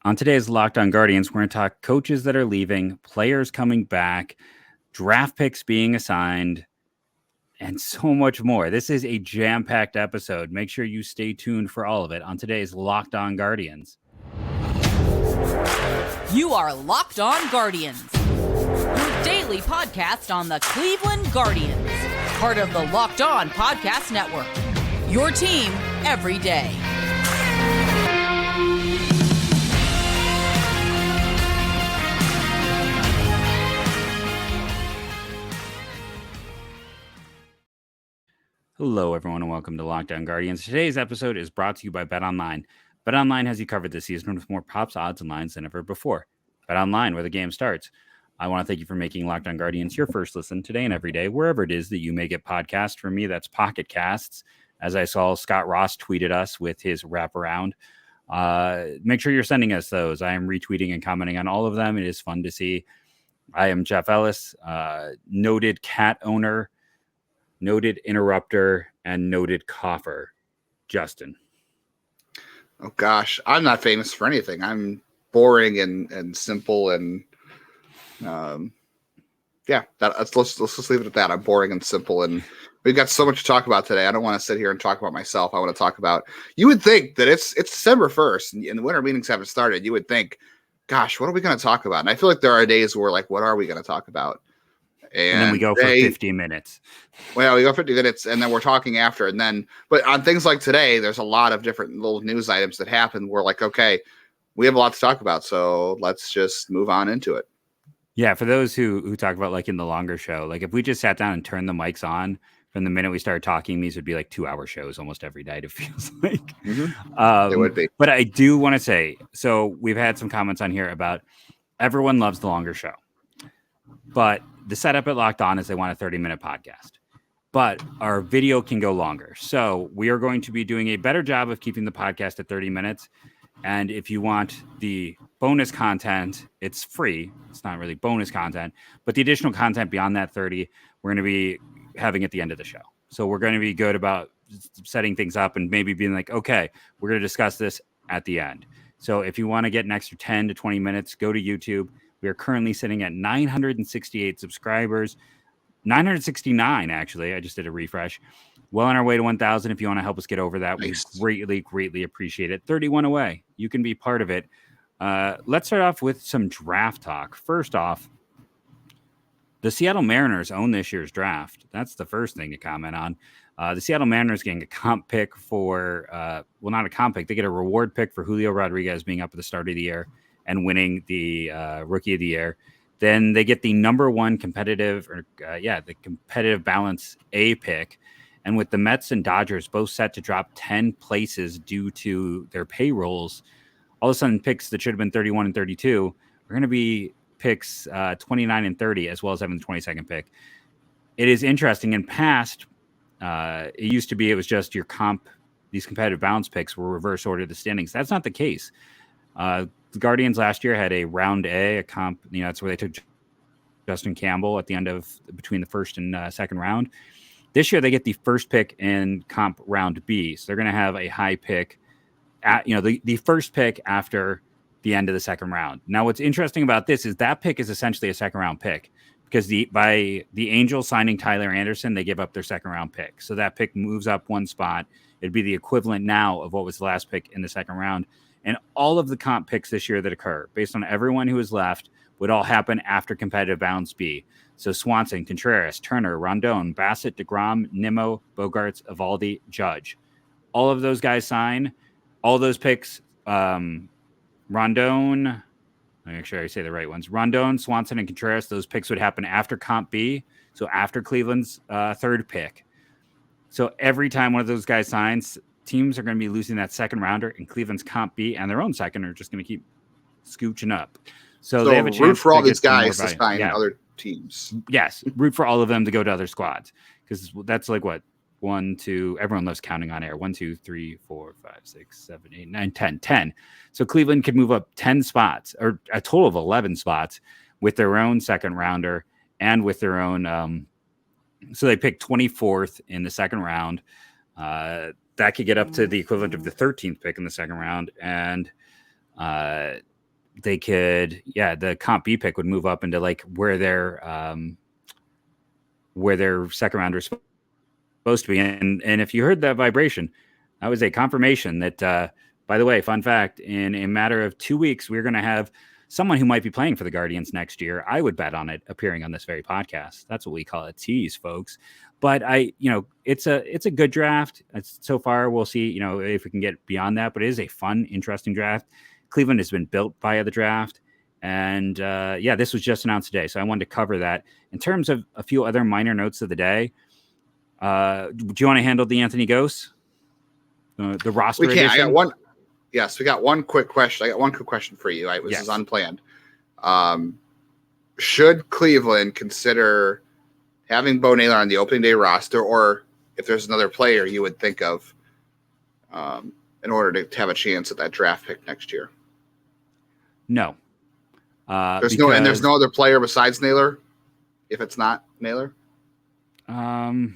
On today's Locked On Guardians, we're going to talk coaches that are leaving, players coming back, draft picks being assigned, and so much more. This is a jam-packed episode. Make sure you stay tuned for all of it on today's Locked On Guardians. You are Locked On Guardians, your daily podcast on the Cleveland Guardians, part of the Locked On Podcast Network, your team every day. Hello, everyone, and welcome to Locked On Guardians. Today's episode is brought to you by BetOnline. BetOnline has you covered this season with more props, odds, and lines than ever before. BetOnline, where the game starts. I want to thank you for making Locked On Guardians your first listen today and every day, wherever it is that you may get podcasts. For me, that's Pocket Casts. As I saw, Scott Ross tweeted us with his wraparound. Make sure you're sending us those. I am retweeting and commenting on all of them. It is fun to see. I am Jeff Ellis, noted cat owner, noted interrupter, and noted cougher. Justin. Oh gosh, I'm not famous for anything. I'm boring and simple and let's just leave it at that. I'm boring and simple, and we've got so much to talk about today. I don't want to sit here and talk about myself. I want to talk about. You would think that it's December 1st and the winter meetings haven't started. You would think, gosh, what are we going to talk about? And I feel like there are days where like, what are we going to talk about? And then we go for 50 minutes. Well, we go 50 minutes, and then we're talking after. And then, but on things like today, there's a lot of different little news items that happen. We're like, okay, we have a lot to talk about, so let's just move on into it. Yeah, for those who talk about like in the longer show, like if we just sat down and turned the mics on from the minute we started talking, these would be like 2-hour shows almost every night, it feels like. It would be. But I do want to say, so we've had some comments on here about everyone loves the longer show. But the setup at Locked On is they want a 30-minute podcast. But our video can go longer. So we are going to be doing a better job of keeping the podcast at 30 minutes. And if you want the bonus content, it's free. It's not really bonus content. But the additional content beyond that 30, we're going to be having at the end of the show. So we're going to be good about setting things up and maybe being like, okay, we're going to discuss this at the end. So if you want to get an extra 10 to 20 minutes, go to YouTube. We are currently sitting at 968 subscribers, 969, actually. I just did a refresh. Well on our way to 1,000. If you want to help us get over that, nice. We greatly appreciate it. 31 away. You can be part of it. Let's start off with some draft talk. First off, the Seattle Mariners own this year's draft. That's the first thing to comment on. The Seattle Mariners getting a comp pick for, not a comp pick. They get a reward pick for Julio Rodriguez being up at the start of the year and winning the Rookie of the Year. Then they get the number one competitive balance A pick. And with the Mets and Dodgers both set to drop 10 places due to their payrolls, all of a sudden picks that should have been 31 and 32 are going to be picks 29 and 30, as well as having the 22nd pick. It is interesting. In past, it used to be it was just your comp. These competitive balance picks were reverse ordered the standings. That's not the case. The Guardians last year had a round A, a comp. That's where they took Justin Campbell at the end of between the first and second round. This year they get the first pick in comp round B, so they're going to have a high pick at the first pick after the end of the second round. Now, what's interesting about this is that pick is essentially a second round pick because by the Angels signing Tyler Anderson, they give up their second round pick, so that pick moves up one spot. It'd be the equivalent now of what was the last pick in the second round. And all of the comp picks this year that occur, based on everyone who is left, would all happen after competitive balance B. So Swanson, Contreras, Turner, Rondon, Bassett, DeGrom, Nimmo, Bogarts, Evaldi, Judge. All of those guys sign. All those picks, Rondon, let me make sure I say the right ones. Rondon, Swanson, and Contreras, those picks would happen after comp B, so after Cleveland's third pick. So every time one of those guys signs, teams are going to be losing that second rounder, and Cleveland's comp B and their own second are just going to keep scooching up. So they have a chance root for all these guys to sign other teams. Yes, root for all of them to go to other squads, because that's like what 1, 2. Everyone loves counting on air. 1, 2, 3, 4, 5, 6, 7, 8, 9, 10. 10. So Cleveland could move up 10 spots, or a total of 11 spots, with their own second rounder and with their own. So they picked 24th in the second round. That could get up to the equivalent of the 13th pick in the second round. And they could, the comp B pick would move up into like where their second round is supposed to be. And if you heard that vibration, that was a confirmation that, by the way, fun fact, in a matter of 2 weeks, we're going to have someone who might be playing for the Guardians next year. I would bet on it appearing on this very podcast. That's what we call a tease, folks. But it's a good draft. So far, we'll see, if we can get beyond that. But it is a fun, interesting draft. Cleveland has been built via the draft. And this was just announced today. So I wanted to cover that. In terms of a few other minor notes of the day, do you want to handle the Anthony Gose? The roster we can. edition? I got one. Yes, we got one quick question. I got one quick question for you. This is unplanned. Should Cleveland consider having Bo Naylor on the opening day roster, or if there's another player you would think of in order to have a chance at that draft pick next year? No. There's no other player besides Naylor. If it's not Naylor, no,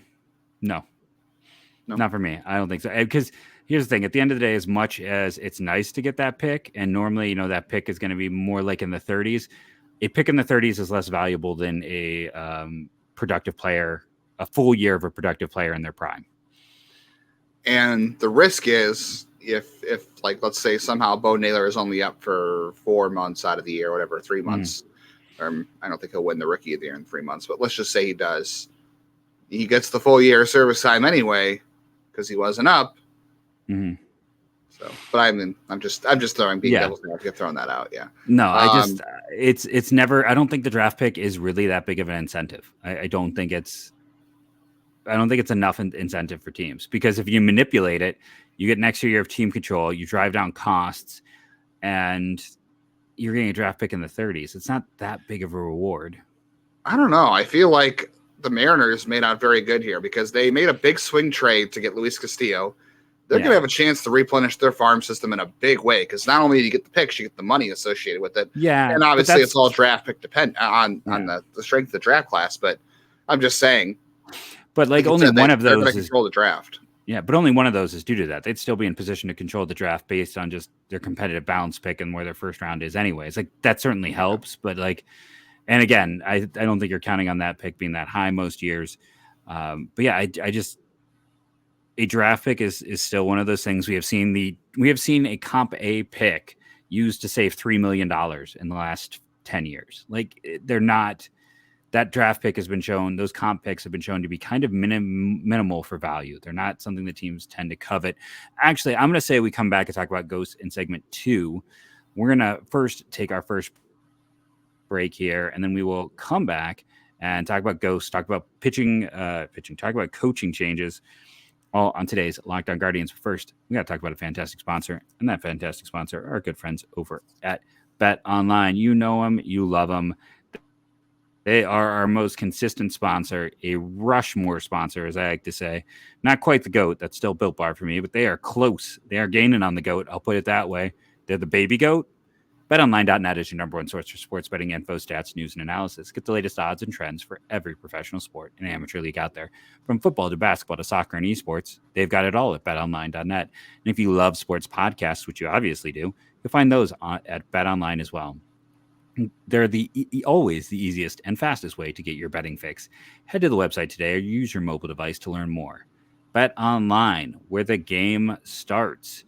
not for me. I don't think so. Because here's the thing: at the end of the day, as much as it's nice to get that pick, and normally, that pick is going to be more like in the 30s. A pick in the 30s is less valuable than a productive player, a full year of a productive player in their prime. And the risk is if like, let's say somehow Bo Naylor is only up for 4 months out of the year, whatever, 3 months. I don't think he'll win the Rookie of the Year in 3 months, but let's just say he does. He gets the full year of service time anyway because he wasn't up. Mm-hmm. So, but I'm just throwing devil's advocate, throwing that out. Yeah. No, it's never. I don't think the draft pick is really that big of an incentive. I don't think it's enough incentive for teams, because if you manipulate it, you get an extra year of team control, you drive down costs, and you're getting a draft pick in the 30s. It's not that big of a reward. I don't know. I feel like the Mariners made out very good here because they made a big swing trade to get Luis Castillo. They're going to have a chance to replenish their farm system in a big way, because not only do you get the picks, you get the money associated with it. Yeah, and obviously it's all draft pick dependent on the strength of the draft class. But I'm just saying. But like only one of those is control the draft. Yeah, but only one of those is due to that. They'd still be in position to control the draft based on just their competitive balance pick and where their first round is anyways. Like that certainly helps, but like, and again, I don't think you're counting on that pick being that high most years. But yeah, I just, a draft pick is still one of those things. We have seen a comp A pick used to save $3 million in the last 10 years. Like they're not, that draft pick has been shown, those comp picks have been shown to be kind of minimal for value. They're not something that teams tend to covet. Actually, I'm going to say we come back and talk about Ghost in segment 2. We're going to first take our first break here, and then we will come back and talk about Ghost, talk about pitching, talk about coaching changes, all on today's Locked On Guardians. First, we got to talk about a fantastic sponsor, and that fantastic sponsor are our good friends over at Bet Online. You know them, you love them. They are our most consistent sponsor, a Rushmore sponsor, as I like to say. Not quite the GOAT. That's still Built Bar for me, but they are close. They are gaining on the GOAT. I'll put it that way. They're the baby GOAT. BetOnline.net is your number one source for sports betting info, stats, news, and analysis. Get the latest odds and trends for every professional sport and amateur league out there. From football to basketball to soccer and esports, they've got it all at BetOnline.net. And if you love sports podcasts, which you obviously do, you'll find those at BetOnline as well. They're always the easiest and fastest way to get your betting fix. Head to the website today or use your mobile device to learn more. Bet Online, where the game starts.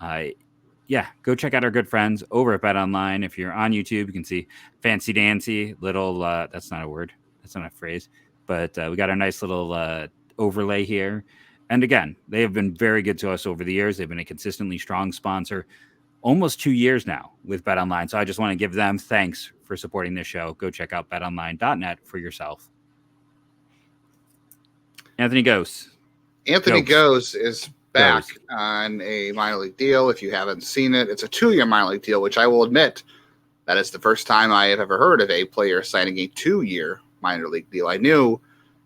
Go check out our good friends over at Bet Online. If you're on YouTube, you can see fancy dancy little. That's not a word. That's not a phrase. But we got our nice little overlay here. And again, they have been very good to us over the years. They've been a consistently strong sponsor. Almost 2 years now with Bet Online. So I just want to give them thanks for supporting this show. Go check out betonline.net for yourself. Anthony Gose. Anthony Gose is back on a minor league deal. If you haven't seen it, it's a 2-year minor league deal, which I will admit that is the first time I have ever heard of a player signing a 2-year minor league deal. I knew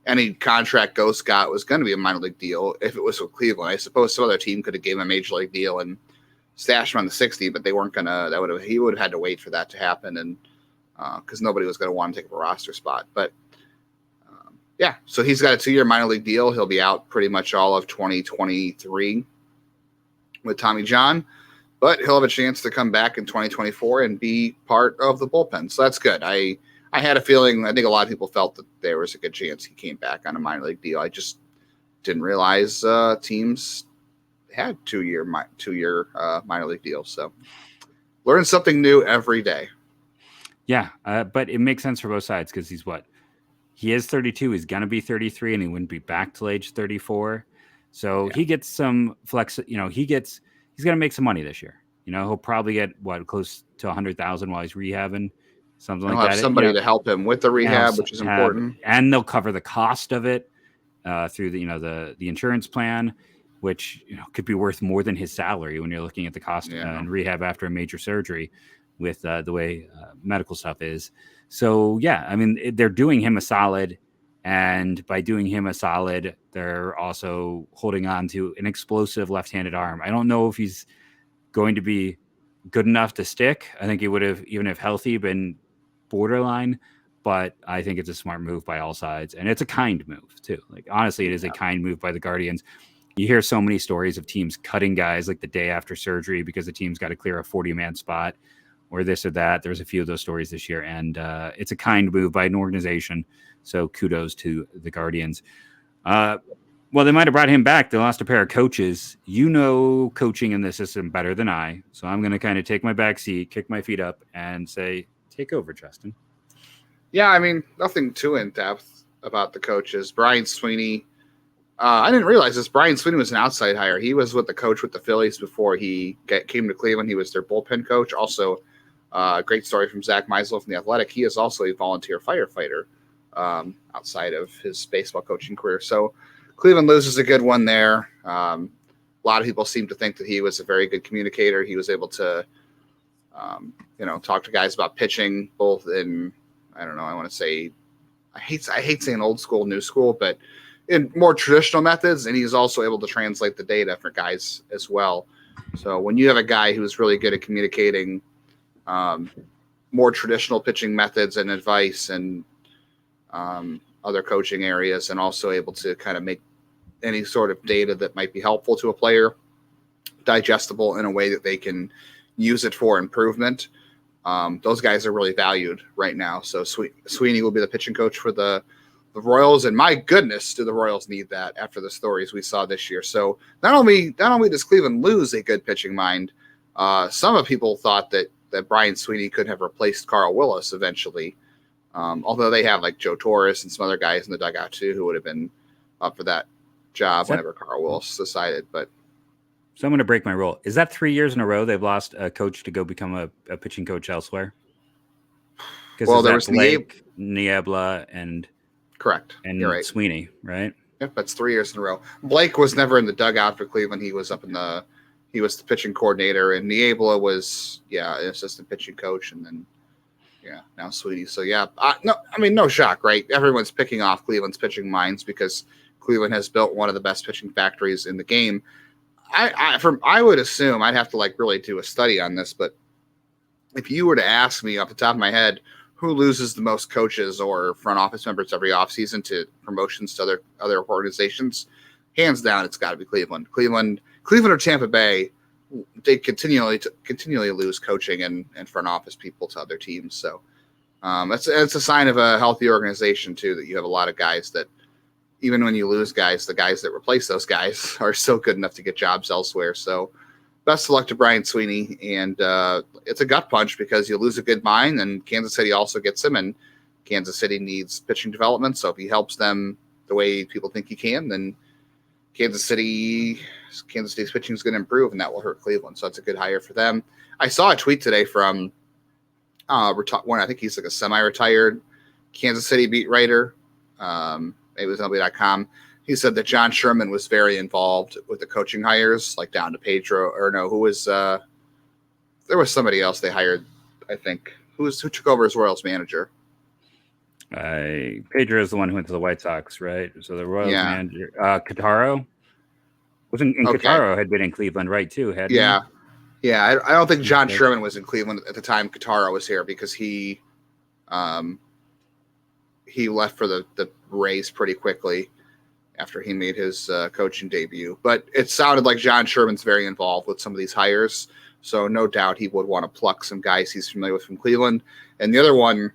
any contract Gose got was going to be a minor league deal if it was with Cleveland. I suppose some other team could have given him a major league deal and stashed him on the 60, but they weren't gonna. He would have had to wait for that to happen, and because nobody was going to want to take up a roster spot. But so he's got a 2-year minor league deal. He'll be out pretty much all of 2023 with Tommy John. but he'll have a chance to come back in 2024 and be part of the bullpen. So that's good. I had a feeling, I think a lot of people felt that there was a good chance he came back on a minor league deal. I just didn't realize teams had two-year minor league deals. So learn something new every day. Yeah, but it makes sense for both sides because he is 32. He's going to be 33, and he wouldn't be back till age 34. So he gets some flex. He's going to make some money this year. He'll probably get close to 100,000 while he's rehabbing, something He'll like have that. somebody to help him with the rehab, which is important, and they'll cover the cost of it through the insurance plan, which could be worth more than his salary when you're looking at the cost and rehab after a major surgery with the way medical stuff is. So, they're doing him a solid, and by doing him a solid, they're also holding on to an explosive left-handed arm. I don't know if he's going to be good enough to stick. I think he would have, even if healthy, been borderline, but I think it's a smart move by all sides, and it's a kind move too. Like, honestly, it is a kind move by the Guardians. You hear so many stories of teams cutting guys like the day after surgery because the team's got to clear a 40-man spot or this or that. There's a few of those stories this year, and it's a kind move by an organization. So kudos to the Guardians. Well, they might have brought him back. They lost a pair of coaches. Coaching in this system better than I. So I'm going to kind of take my back seat, kick my feet up, and say, take over, Justin. Yeah, nothing too in-depth about the coaches. Brian Sweeney, I didn't realize this. Brian Sweeney was an outside hire. He was with the coach with the Phillies before he came to Cleveland. He was their bullpen coach. Also, great story from Zach Meisel from The Athletic. He is also a volunteer firefighter outside of his baseball coaching career. So Cleveland loses a good one there. A lot of people seem to think that he was a very good communicator. He was able to, talk to guys about pitching, both in, I don't know, I want to say, I hate saying old school, new school, but in more traditional methods. And he's also able to translate the data for guys as well. So when you have a guy who's really good at communicating more traditional pitching methods and advice and other coaching areas, and also able to kind of make any sort of data that might be helpful to a player digestible in a way that they can use it for improvement. Those guys are really valued right now. So Sweeney will be the pitching coach for the Royals, and my goodness, do the Royals need that after the stories we saw this year. So not only does Cleveland lose a good pitching mind, some of people thought that Brian Sweeney could have replaced Carl Willis eventually. Although they have like Joe Torres and some other guys in the dugout too who would have been up for that job whenever Carl Willis decided. But so I'm going to break my rule. Is that 3 years in a row they've lost a coach to go become a pitching coach elsewhere? Because there was Blake, Niebla, and correct, and you're right. Sweeney, right? Yep, that's 3 years in a row. Blake was never in the dugout for Cleveland. He was he was the pitching coordinator, and Niebla was an assistant pitching coach, and then now Sweeney. So no shock, right? Everyone's picking off Cleveland's pitching minds because Cleveland has built one of the best pitching factories in the game. I would assume, I'd have to really do a study on this, but if you were to ask me off the top of my head, who loses the most coaches or front office members every offseason to promotions to other organizations, hands down, it's got to be Cleveland. Cleveland or Tampa Bay, they continually lose coaching and front office people to other teams. So it's a sign of a healthy organization too, that you have a lot of guys that, even when you lose guys, the guys that replace those guys are still good enough to get jobs elsewhere. So best of luck to Brian Sweeney. And it's a gut punch because you lose a good mind, and Kansas City also gets him, and Kansas City needs pitching development. So if he helps them the way people think he can, then Kansas City's pitching is going to improve, and that will hurt Cleveland. So it's a good hire for them. I saw a tweet today from one, I think he's like a semi-retired Kansas City beat writer. It was MLB.com. He said that John Sherman was very involved with the coaching hires, like down to Pedro, or no, who was there was somebody else they hired, I think. Who took over as Royals manager? Pedro is the one who went to the White Sox, right? So the Royals manager, Kataro, Kataro had been in Cleveland, right? Too, had I don't think John Sherman was in Cleveland at the time Kataro was here, because he left for the Rays pretty quickly after he made his coaching debut. But it sounded like John Sherman's very involved with some of these hires. So no doubt he would want to pluck some guys he's familiar with from Cleveland. And the other one,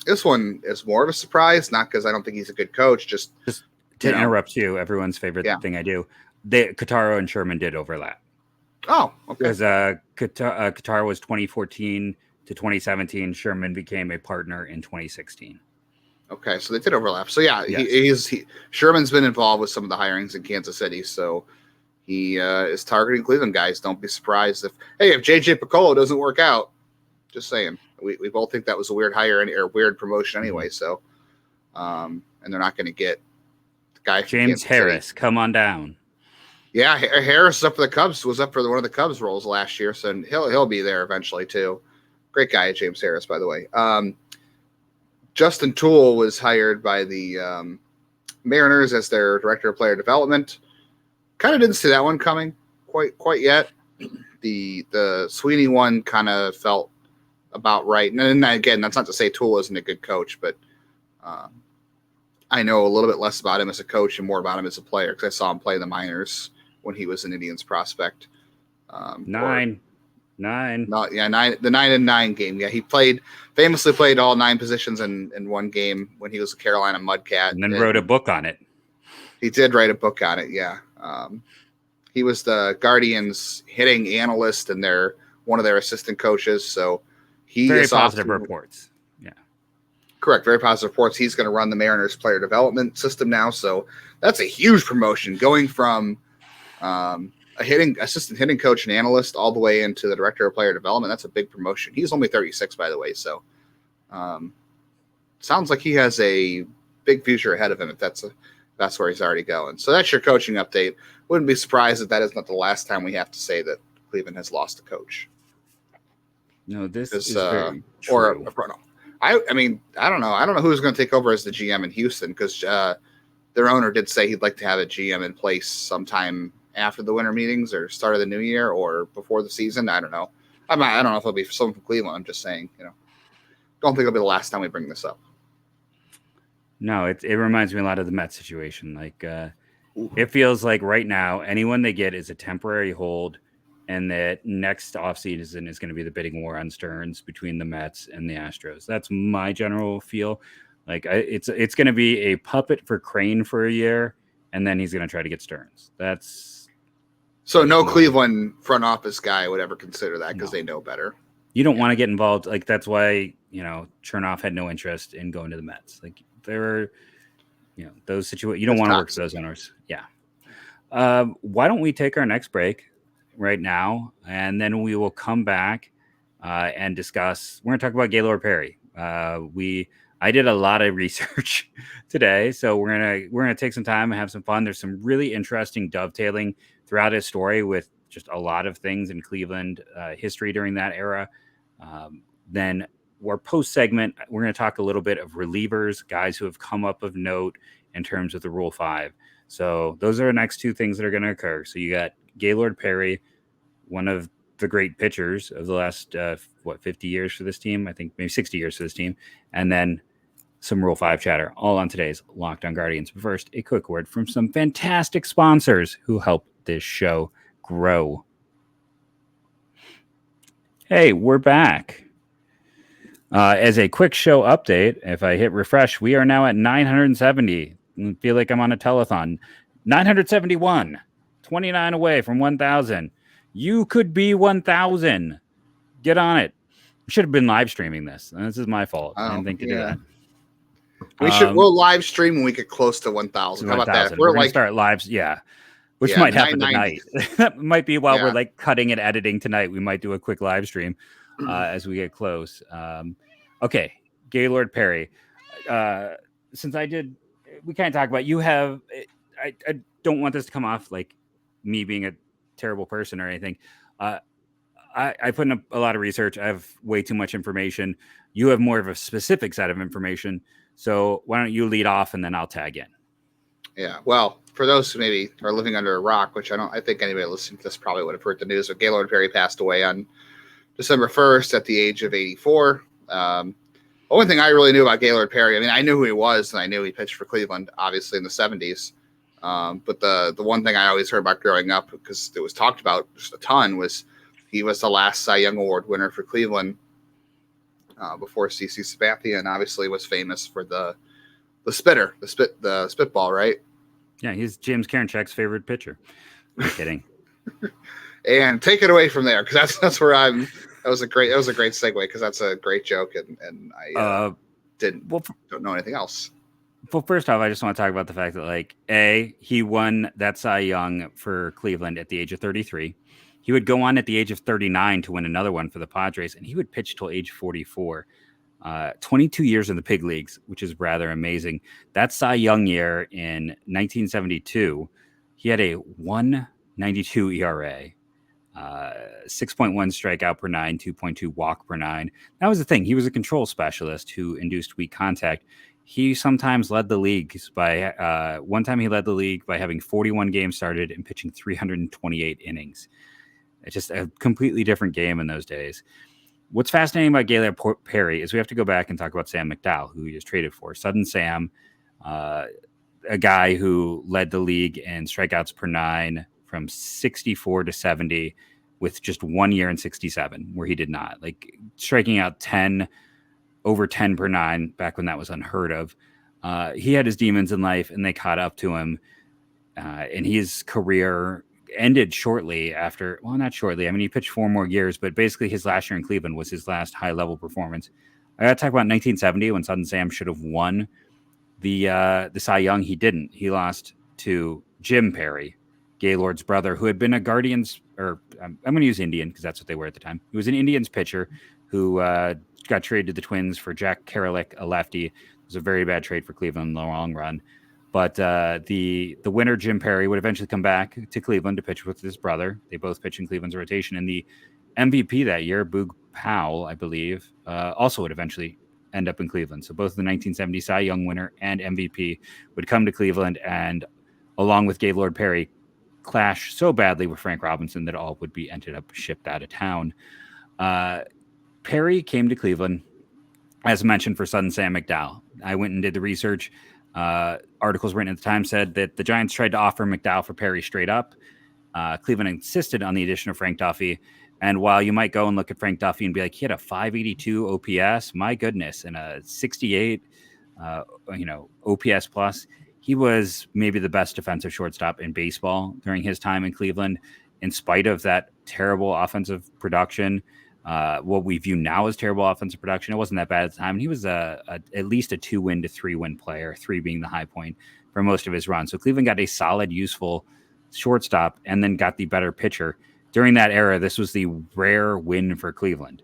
this one is more of a surprise, not because I don't think he's a good coach, just to interrupt you, everyone's favorite thing I do. Kotaro and Sherman did overlap. Oh, okay. Because Kotaro was 2014 to 2017. Sherman became a partner in 2016. Okay, so they did overlap. So yeah, yes. Sherman's been involved with some of the hirings in Kansas City, so he is targeting Cleveland guys. Don't be surprised if JJ Picollo doesn't work out. Just saying, we both think that was a weird hire or weird promotion anyway. So, and they're not going to get the guy James Harris. City. Come on down. Yeah, Harris is up for the Cubs. Was up for one of the Cubs roles last year, so he'll be there eventually too. Great guy, James Harris, by the way. Justin Toole was hired by the Mariners as their director of player development. Kind of didn't see that one coming quite yet. The Sweeney one kind of felt about right. And again, that's not to say Toole isn't a good coach, but I know a little bit less about him as a coach and more about him as a player because I saw him play the minors when he was an Indians prospect. Nine. The 9-9 game. Yeah, he famously played all 9 positions in one game when he was a Carolina Mudcat. And then wrote a book on it. He did write a book on it, yeah. He was the Guardians hitting analyst and one of their assistant coaches. So he very positive reports. Yeah. Correct. Very positive reports. He's going to run the Mariners player development system now. So that's a huge promotion going from assistant hitting coach and analyst all the way into the director of player development. That's a big promotion. He's only 36, by the way. So sounds like he has a big future ahead of him if that's where he's already going. So that's your coaching update. Wouldn't be surprised if that is not the last time we have to say that Cleveland has lost a coach. No, this is very true. Or I mean, I don't know. I don't know who's going to take over as the GM in Houston because their owner did say he'd like to have a GM in place sometime after the winter meetings or start of the new year or before the season. I don't know. I don't know if it'll be someone from Cleveland. I'm just saying, don't think it'll be the last time we bring this up. No, it reminds me a lot of the Mets situation. Like it feels like right now, anyone they get is a temporary hold, and that next offseason is going to be the bidding war on Stearns between the Mets and the Astros. That's my general feel. Like it's going to be a puppet for Crane for a year, and then he's going to try to get Stearns. So no Cleveland front office guy would ever consider that because they know better. You don't want to get involved. Like that's why, Chernoff had no interest in going to the Mets. Like there were, those situations. You don't want to work for those owners. Yeah. Why don't we take our next break right now, and then we will come back and discuss. We're going to talk about Gaylor Perry. I did a lot of research today, so we're gonna take some time and have some fun. There's some really interesting dovetailing throughout his story with just a lot of things in Cleveland history during that era. Then our post segment, we're going to talk a little bit of relievers, guys who have come up of note in terms of the Rule 5. So those are the next two things that are going to occur. So you got Gaylord Perry, one of the great pitchers of the last 50 years for this team. I think maybe 60 years for this team, and then some Rule 5 chatter, all on today's Locked On Guardians. But first, a quick word from some fantastic sponsors who help this show grow. Hey, we're back. As a quick show update, if I hit refresh, we are now at 970. I feel like I'm on a telethon. 971, 29 away from 1,000. You could be 1,000. Get on it. We should have been live streaming this. This is my fault. I didn't think to do that. We'll live stream when we get close to 1,000. How about that? We're going to start lives. Yeah. Which might happen tonight. That might be while we're like cutting and editing tonight. We might do a quick live stream as we get close. Okay. Gaylord Perry. Since we can't talk about, I don't want this to come off like me being a terrible person or anything. I put in a lot of research. I have way too much information. You have more of a specific set of information. So why don't you lead off and then I'll tag in. Yeah. Well, for those who maybe are living under a rock, which I think anybody listening to this probably would have heard the news, but Gaylord Perry passed away on December 1st at the age of 84. The only thing I really knew about Gaylord Perry, I mean, I knew who he was and I knew he pitched for Cleveland, obviously in the 70s. But the one thing I always heard about growing up, because it was talked about just a ton, was He was the last Cy Young Award winner for Cleveland before CC Sabathia, and obviously was famous for the spitball, right? Yeah, he's James Karinchak's favorite pitcher. I'm kidding. And take it away from there, because that's where I'm. That was a great segue, because that's a great joke, and I don't know anything else. Well, first off, I just want to talk about the fact that, like, he won that Cy Young for Cleveland at the age of 33. He would go on at the age of 39 to win another one for the Padres, and he would pitch till age 44. 22 years in the big leagues, which is rather amazing. That Cy Young year in 1972, he had a 1.92 ERA, 6.1 strikeout per nine, 2.2 walk per nine. That was the thing. He was a control specialist who induced weak contact. He sometimes led the leagues by one time he led the league by having 41 games started and pitching 328 innings. It's just a completely different game in those days. What's fascinating about Gaylor Perry is we have to go back and talk about Sam McDowell, who he was traded for. Sudden Sam, a guy who led the league in strikeouts per nine from 64 to 70 with just 1 year in 67, where he did not. Like, striking out over 10 per nine back when that was unheard of. He had his demons in life, and they caught up to him. And his career ended shortly after. Well, not shortly. I mean, he pitched 4 more years, but basically his last year in Cleveland was his last high-level performance. I got to talk about 1970 when Sudden Sam should have won the Cy Young. He didn't. He lost to Jim Perry, Gaylord's brother, who had been a Guardians, or I'm going to use Indian because that's what they were at the time. He was an Indians pitcher who got traded to the Twins for Jack Karalik, a lefty. It was a very bad trade for Cleveland in the long run. But the winner, Jim Perry, would eventually come back to Cleveland to pitch with his brother. They both pitched in Cleveland's rotation. And the MVP that year, Boog Powell, I believe, also would eventually end up in Cleveland. So both the 1970 Cy Young winner and MVP would come to Cleveland, and along with Gaylord Perry, clash so badly with Frank Robinson that all would be ended up shipped out of town. Perry came to Cleveland, as mentioned, for Sudden Sam McDowell. I went and did the research. Articles written at the time said that the Giants tried to offer McDowell for Perry straight up. Cleveland insisted on the addition of Frank Duffy. And while you might go and look at Frank Duffy and be like, he had a 582 OPS, my goodness, and a 68, OPS plus, he was maybe the best defensive shortstop in baseball during his time in Cleveland, in spite of that terrible offensive production. What we view now as terrible offensive production, it wasn't that bad at the time. And he was at least a 2-win to 3-win player, 3 being the high point for most of his run. So Cleveland got a solid, useful shortstop and then got the better pitcher. During that era, this was the rare win for Cleveland.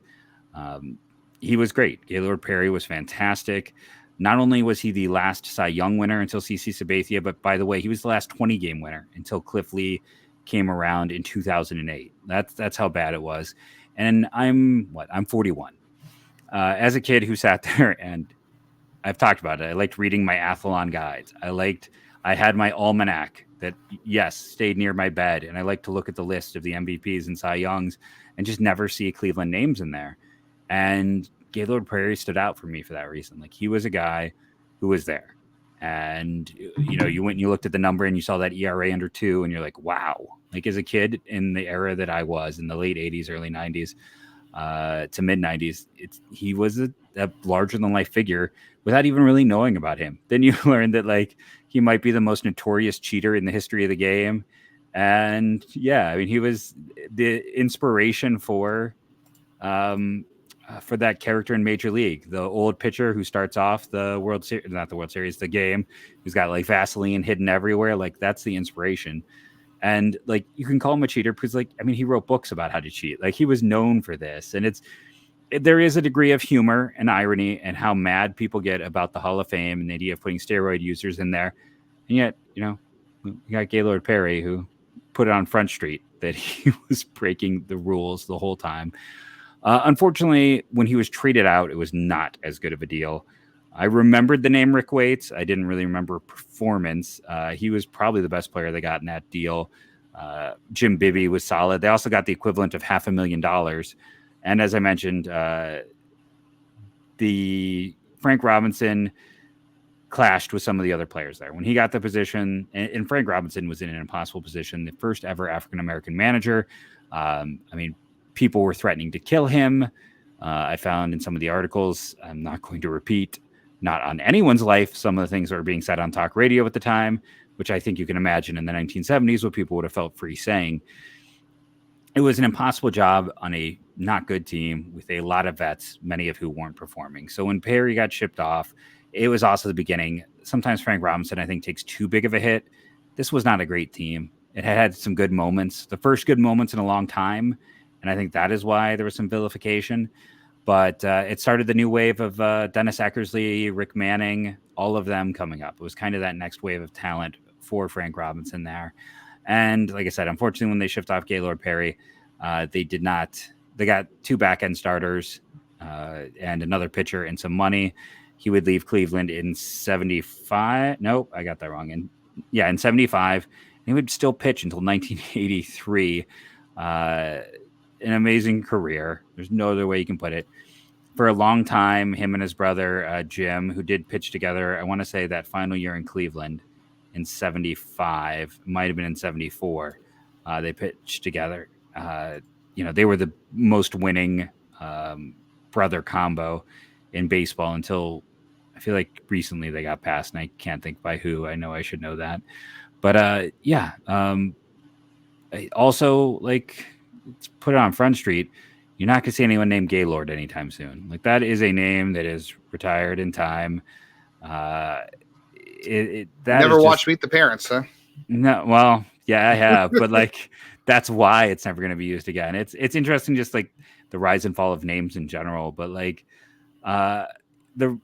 He was great. Gaylord Perry was fantastic. Not only was he the last Cy Young winner until CC Sabathia, but by the way, he was the last 20-game winner until Cliff Lee came around in 2008. That's how bad it was. And I'm 41. As a kid who sat there, and I've talked about it, I liked reading my Athlon guides. I had my almanac that, yes, stayed near my bed, and I like to look at the list of the MVPs and Cy Youngs and just never see Cleveland names in there. And Gaylord Perry stood out for me for that reason. Like, he was a guy who was there. And, you went and you looked at the number and you saw that ERA under 2, and you're like, wow. Like, as a kid in the era that I was in the late 80s, early 90s to mid 90s, he was a larger than life figure without even really knowing about him. Then you learn that, like, he might be the most notorious cheater in the history of the game. And yeah, I mean, he was the inspiration for that character in Major League, the old pitcher who starts off the World Series, not the World Series, the game, who's got like Vaseline hidden everywhere. Like, that's the inspiration. And like, you can call him a cheater because, like, I mean, he wrote books about how to cheat. Like, he was known for this. And there is a degree of humor and irony and how mad people get about the Hall of Fame and the idea of putting steroid users in there. And yet, you got Gaylord Perry, who put it on Front Street that he was breaking the rules the whole time. Unfortunately, when he was traded out, it was not as good of a deal. I remembered the name Rick Waits. I didn't really remember performance. He was probably the best player they got in that deal. Jim Bibby was solid. They also got the equivalent of $500,000. And as I mentioned, the Frank Robinson clashed with some of the other players there. When he got the position, and Frank Robinson was in an impossible position, the first ever African-American manager. people were threatening to kill him. I found in some of the articles, I'm not going to repeat, not on anyone's life, some of the things that were being said on talk radio at the time, which I think you can imagine in the 1970s what people would have felt free saying. It was an impossible job on a not good team with a lot of vets, many of who weren't performing. So when Perry got shipped off, it was also the beginning. Sometimes Frank Robinson, I think, takes too big of a hit. This was not a great team. It had some good moments, the first good moments in a long time. And I think that is why there was some vilification. But it started the new wave of Dennis Eckersley, Rick Manning, all of them coming up. It was kind of that next wave of talent for Frank Robinson there. And like I said, unfortunately, when they shipped off Gaylord Perry, they did not. They got 2 back-end starters and another pitcher and some money. He would leave Cleveland in 75. Nope, I got that wrong. In 75. And he would still pitch until 1983. An amazing career. There's no other way you can put it. For a long time, him and his brother, Jim, who did pitch together, I want to say that final year in Cleveland in 75, might have been in 74, they pitched together. They were the most winning brother combo in baseball until I feel like recently they got passed, and I can't think by who. I know I should know that. But also, like, let's put it on Front Street. You're not going to see anyone named Gaylord anytime soon. Like, that is a name that is retired in time. Never watched Meet the Parents, huh? No, well, yeah, I have, but like, that's why it's never going to be used again. It's interesting, just like the rise and fall of names in general. But like,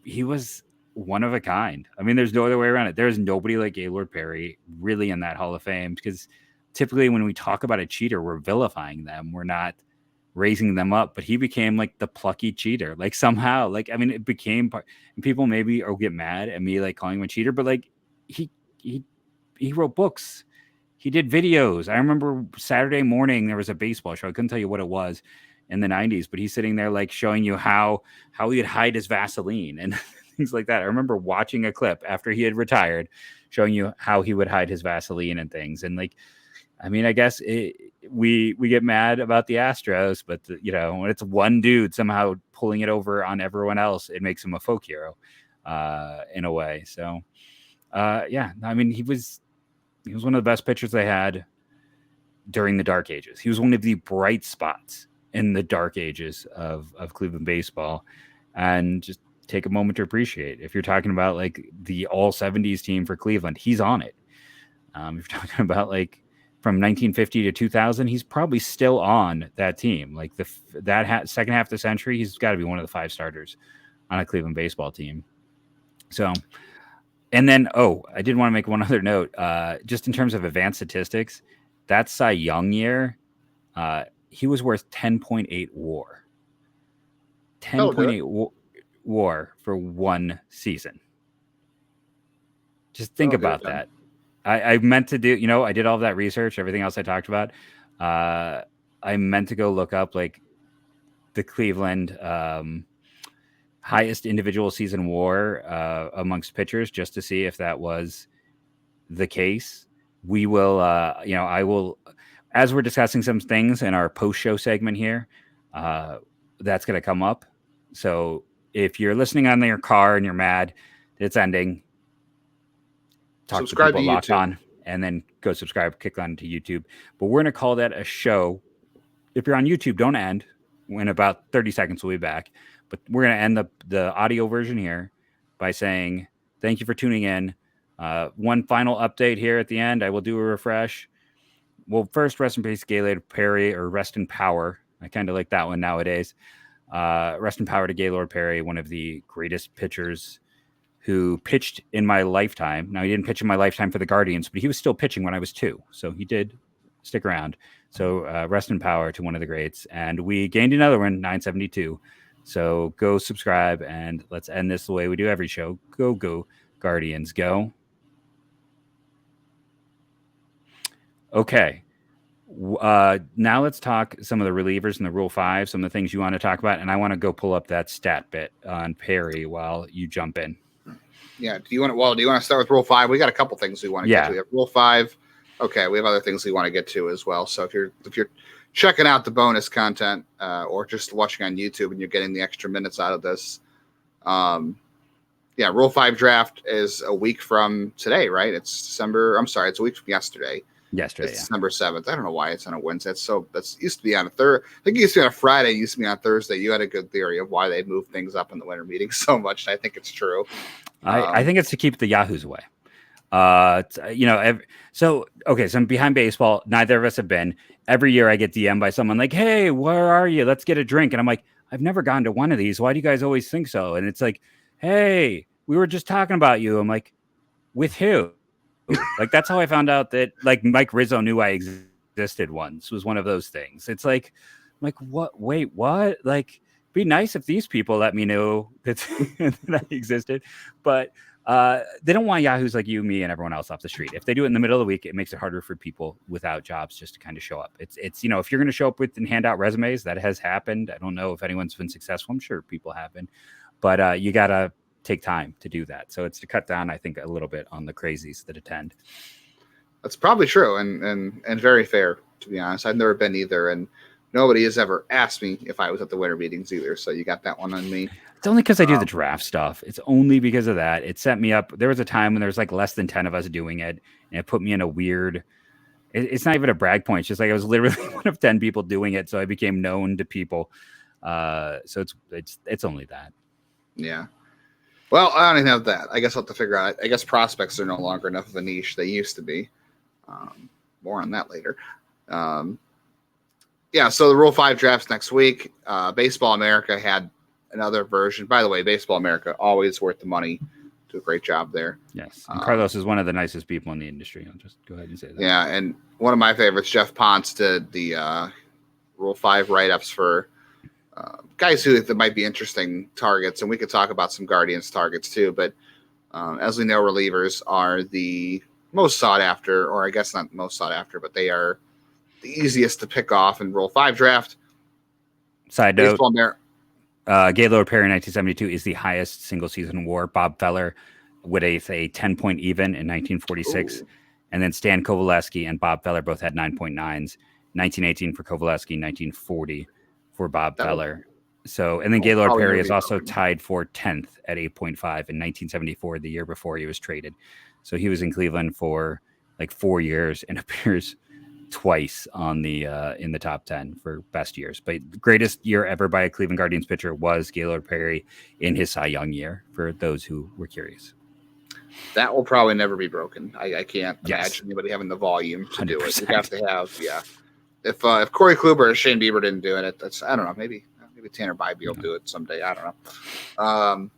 he was one of a kind. I mean, there's no other way around it. There's nobody like Gaylord Perry really in that Hall of Fame, because typically when we talk about a cheater, we're vilifying them. We're not raising them up, but he became like the plucky cheater. Like, somehow, like, I mean, it became part, and people maybe will get mad at me, like, calling him a cheater, but like, he wrote books. He did videos. I remember Saturday morning, there was a baseball show. I couldn't tell you what it was in the 90s, but he's sitting there like showing you how he would hide his Vaseline and things like that. I remember watching a clip after he had retired, showing you how he would hide his Vaseline and things. And like, I mean, I guess we get mad about the Astros, but when it's one dude somehow pulling it over on everyone else, it makes him a folk hero in a way. So I mean, he was one of the best pitchers they had during the dark ages. He was one of the bright spots in the dark ages of Cleveland baseball, and just take a moment to appreciate. If you're talking about like the all 70s team for Cleveland, he's on it. If you're talking about like from 1950 to 2000, he's probably still on that team. Like second half of the century, he's got to be one of the 5 starters on a Cleveland baseball team. So, and then, I did want to make one other note. Just in terms of advanced statistics, that Cy Young year, he was worth 10.8 WAR. 10.8 WAR for one season. Just think about that. I meant to do, I did all of that research, everything else I talked about. I meant to go look up like the Cleveland highest individual season WAR amongst pitchers, just to see if that was the case. We will, I will, as we're discussing some things in our post-show segment here, that's going to come up. So if you're listening on your car and you're mad, it's ending. Subscribe to Locked YouTube. On, and then go subscribe, kick on to YouTube. But we're going to call that a show. If you're on YouTube, don't end. In about 30 seconds, we'll be back. But we're going to end the audio version here by saying thank you for tuning in. One final update here at the end. I will do a refresh. Well, first, rest in peace, Gaylor Perry, or rest in power. I kind of like that one nowadays. Rest in power to Gaylord Perry, one of the greatest pitchers who pitched in my lifetime. Now, he didn't pitch in my lifetime for the Guardians, but he was still pitching when I was 2. So he did stick around. So rest in power to one of the greats. And we gained another one, 972. So go subscribe, and let's end this the way we do every show. Go, Guardians, go. Okay. Now let's talk some of the relievers in the Rule 5, some of the things you want to talk about. And I want to go pull up that stat bit on Perry while you jump in. Yeah. Do you want to start with Rule 5? We got a couple things we want to get to. We have Rule 5. Okay. We have other things we want to get to as well. So if you're checking out the bonus content or just watching on YouTube and you're getting the extra minutes out of this. Rule 5 draft is a week from today, right? It's a week from yesterday. It's December 7th. I don't know why it's on a Wednesday. That's used to be on a Thursday. I think it used to be on a Friday. It used to be on Thursday. You had a good theory of why they moved things up in the winter meetings so much. And I think it's true. I think it's to keep the Yahoos away. So I'm behind baseball. Neither of us have been. Every year I get DM'd by someone like, "Hey, where are you? Let's get a drink." And I'm like, "I've never gone to one of these. Why do you guys always think so?" And it's like, "Hey, we were just talking about you." I'm like, "With who?" Like, that's how I found out that like Mike Rizzo knew I existed once, was one of those things. It's like, what? Wait, what? Like, be nice if these people let me know that I existed. But they don't want Yahoos like you, me, and everyone else off the street. If they do it in the middle of the week, it makes it harder for people without jobs just to kind of show up. It's if you're going to show up with and hand out resumes, that has happened. I don't know if anyone's been successful. I'm sure people have been, but you got to take time to do that. So it's to cut down, I think, a little bit on the crazies that attend. That's probably true and very fair, to be honest. I've never been either, and nobody has ever asked me if I was at the winter meetings either. So you got that one on me. It's only because I do the draft stuff. It's only because of that. It set me up. There was a time when there was like less than 10 of us doing it, and it put me in a weird. It's not even a brag point. It's just like I was literally one of 10 people doing it, so I became known to people. So it's only that. Yeah. Well, I don't even have that. I guess I'll have to figure out. I guess prospects are no longer enough of a niche. They used to be. More on that later. So the Rule 5 drafts next week. Baseball America had another version. By the way, Baseball America, always worth the money. Do a great job there. Yes. And Carlos is one of the nicest people in the industry. I'll just go ahead and say that. Yeah, and one of my favorites, Jeff Ponce, did the Rule 5 write-ups for guys who might be interesting targets, and we could talk about some Guardians targets too. But as we know, relievers are the most sought after, or I guess not most sought after, but they are the easiest to pick off in Rule 5 draft. Side note, Gaylor Perry in 1972 is the highest single season WAR. Bob Feller with a 10-point even in 1946. Ooh. And then Stan Kovaleski and Bob Feller both had 9.9s. 1918 for Kovaleski, 1940 for Bob Feller. So, and then Gaylord Perry is also tied for 10th at 8.5 in 1974, the year before he was traded. So he was in Cleveland for like 4 years and appears twice on the in the top 10 for best years. But the greatest year ever by a Cleveland Guardians pitcher was Gaylord Perry in his Cy Young year, for those who were curious. That will probably never be broken. I can't imagine anybody having the volume to 100%. Do it. You have to have, If Corey Kluber or Shane Bieber didn't do it, that's, I don't know, maybe Tanner Bybee will do it someday. I don't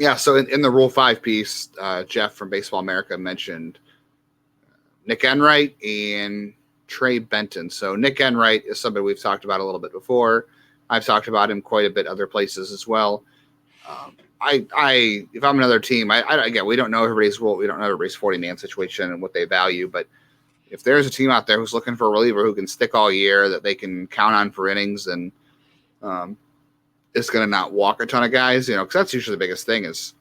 know. So in the Rule 5 piece, Jeff from Baseball America mentioned Nick Enright and Trey Benton. So Nick Enright is somebody we've talked about a little bit before. I've talked about him quite a bit other places as well. If I'm another team, again, we don't know everybody's rule. We don't know everybody's 40-man situation and what they value, but if there's a team out there who's looking for a reliever who can stick all year, that they can count on for innings, and is going to not walk a ton of guys, because that's usually the biggest thing is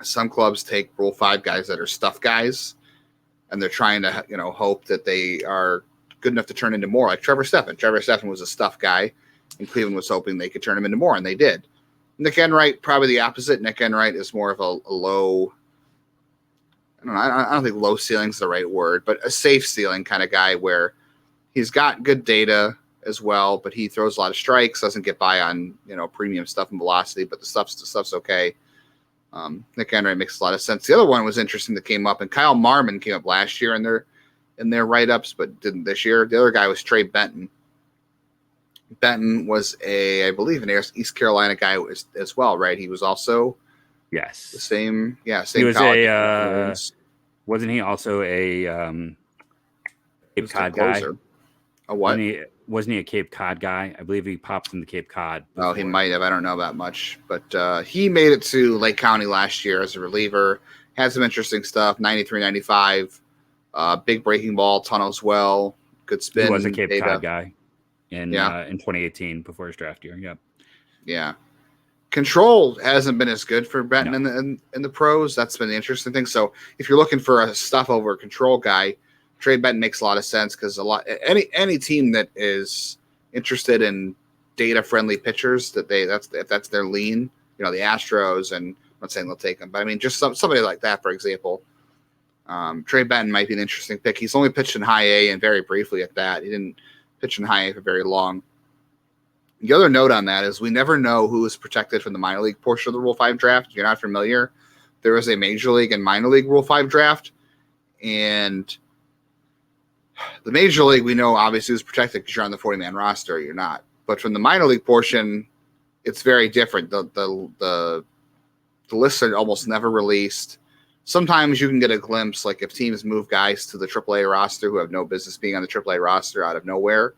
some clubs take Rule 5 guys that are stuff guys, and they're trying to, hope that they are good enough to turn into more, like Trevor Stephan. Trevor Stephan was a stuff guy, and Cleveland was hoping they could turn him into more, and they did. Nick Enright, probably the opposite. Nick Enright is more of a low, I don't think low ceiling is the right word, but a safe ceiling kind of guy where he's got good data as well, but he throws a lot of strikes, doesn't get by on, premium stuff and velocity, but the stuff's okay. Nick Enright makes a lot of sense. The other one was interesting that came up, and Kyle Marmon came up last year in their write-ups, but didn't this year. The other guy was Trey Benton. Benton was I believe, an East Carolina guy as well, right? He was also the same. Yeah, same. He was wasn't he also a Cape Cod guy? A what? Wasn't he a Cape Cod guy? I believe he pops in the Cape Cod before. Oh, he might have. I don't know that much, but he made it to Lake County last year as a reliever. Had some interesting stuff. 93, 95, big breaking ball, tunnel as well. Good spin. He was a Cape Cod guy in 2018 before his draft year. Yep. Yeah. Control hasn't been as good for Benton in the pros. That's been the interesting thing. So if you're looking for a stuff over control guy, Trey Benton makes a lot of sense because any team that is interested in data-friendly pitchers if that's their lean, the Astros, and I'm not saying they'll take them, but I mean just somebody like that, for example. Trey Benton might be an interesting pick. He's only pitched in high A and very briefly at that. He didn't pitch in high A for very long. The other note on that is we never know who is protected from the minor league portion of the Rule 5 draft. If you're not familiar, there is a major league and minor league Rule 5 draft. And the major league, we know obviously is protected because you're on the 40-man roster, or you're not. But from the minor league portion, it's very different. The lists are almost never released. Sometimes you can get a glimpse, like if teams move guys to the AAA roster who have no business being on the AAA roster out of nowhere.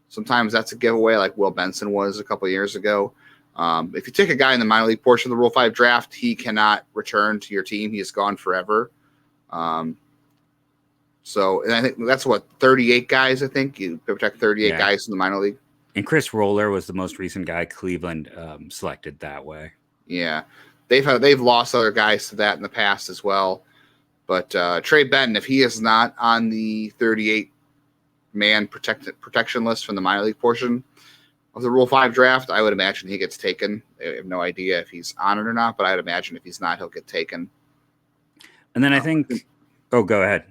Sometimes that's a giveaway, like Will Benson was a couple of years ago. If you take a guy in the minor league portion of the Rule 5 draft, he cannot return to your team. He is gone forever. So, and I think that's 38 guys. I think you protect 38 guys in the minor league. And Chris Roller was the most recent guy Cleveland selected that way. Yeah, they've lost other guys to that in the past as well. But Trey Benton, if he is not on the 38-man protection list from the minor league portion of the Rule 5 draft, I would imagine he gets taken. I have no idea if he's on it or not, but I'd imagine if he's not, he'll get taken. And then I think, go ahead.